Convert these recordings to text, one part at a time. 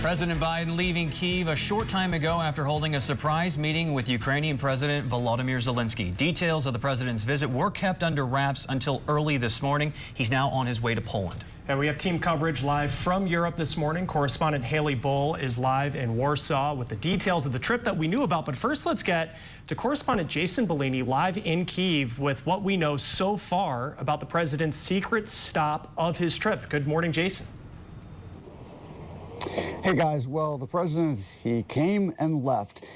President Biden leaving Kyiv a short time ago after holding a surprise meeting with Ukrainian President Volodymyr Zelenskyy. Details of the president's visit were kept under wraps until early this morning. He's now on his way to Poland. And we have team coverage live from Europe this morning. Correspondent Haley Bull is live in Warsaw with the details of the trip that we knew about. But first, let's get to correspondent Jason Bellini live in Kyiv with what we know so far about the president's secret stop of his trip. Good morning, Jason. Hey guys, well, the president, he came and left.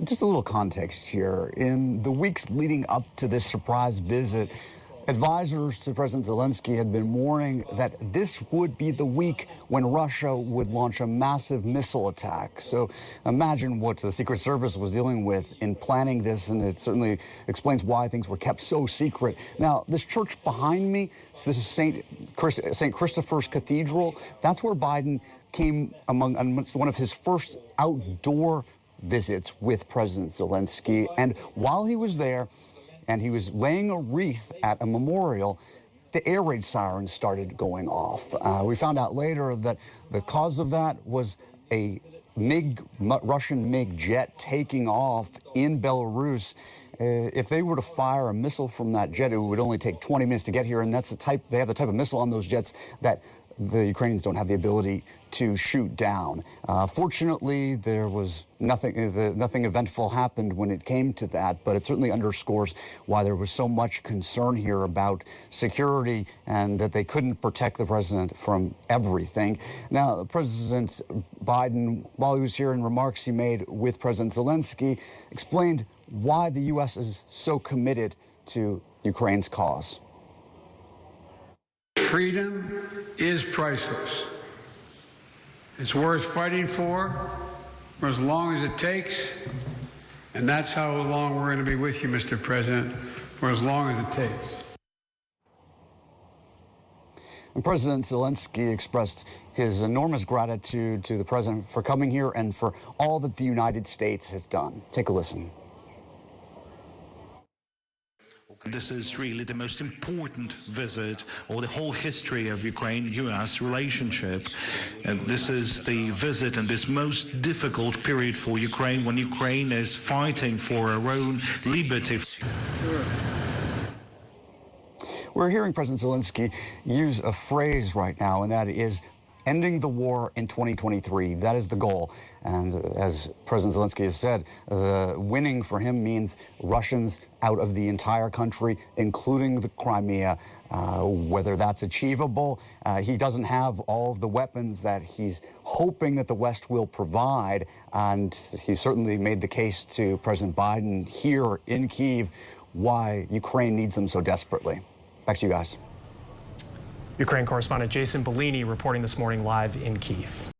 Just a little context here. In the weeks leading up to this surprise visit, advisors to President Zelenskyy had been warning that this would be the week when Russia would launch a massive missile attack. So imagine what the Secret Service was dealing with in planning this, and it certainly explains why things were kept so secret. Now, this church behind me, so this is St. Christopher's Cathedral. That's where Biden came on one of his first outdoor visits with President Zelenskyy. And while he was there, and he was laying a wreath at a memorial, the air raid sirens started going off. We found out later that the cause of that was a Russian MiG jet taking off in Belarus. If they were to fire a missile from that jet, it would only take 20 minutes to get here, and that's they have the type of missile on those jets that the Ukrainians don't have the ability to shoot down. Fortunately, there was nothing eventful happened when it came to that, but it certainly underscores why there was so much concern here about security and that they couldn't protect the president from everything. Now, President Biden, while he was here in remarks he made with President Zelenskyy, explained why the U.S. is so committed to Ukraine's cause. Freedom is priceless. It's worth fighting for as long as it takes. And that's how long we're going to be with you, Mr. President, for as long as it takes. And President Zelenskyy expressed his enormous gratitude to the president for coming here and for all that the United States has done. Take a listen. This is really the most important visit or the whole history of Ukraine-US relationship. And this is the visit in this most difficult period for Ukraine, when Ukraine is fighting for her own liberty. We're hearing President Zelenskyy use a phrase right now, and that is ending the war in 2023. That is the goal. And as President Zelenskyy has said, winning for him means Russians out of the entire country, including the Crimea. Whether that's achievable, he doesn't have all of the weapons that he's hoping that the West will provide. And he certainly made the case to President Biden here in Kyiv why Ukraine needs them so desperately. Back to you guys. Ukraine correspondent Jason Bellini reporting this morning live in Kyiv.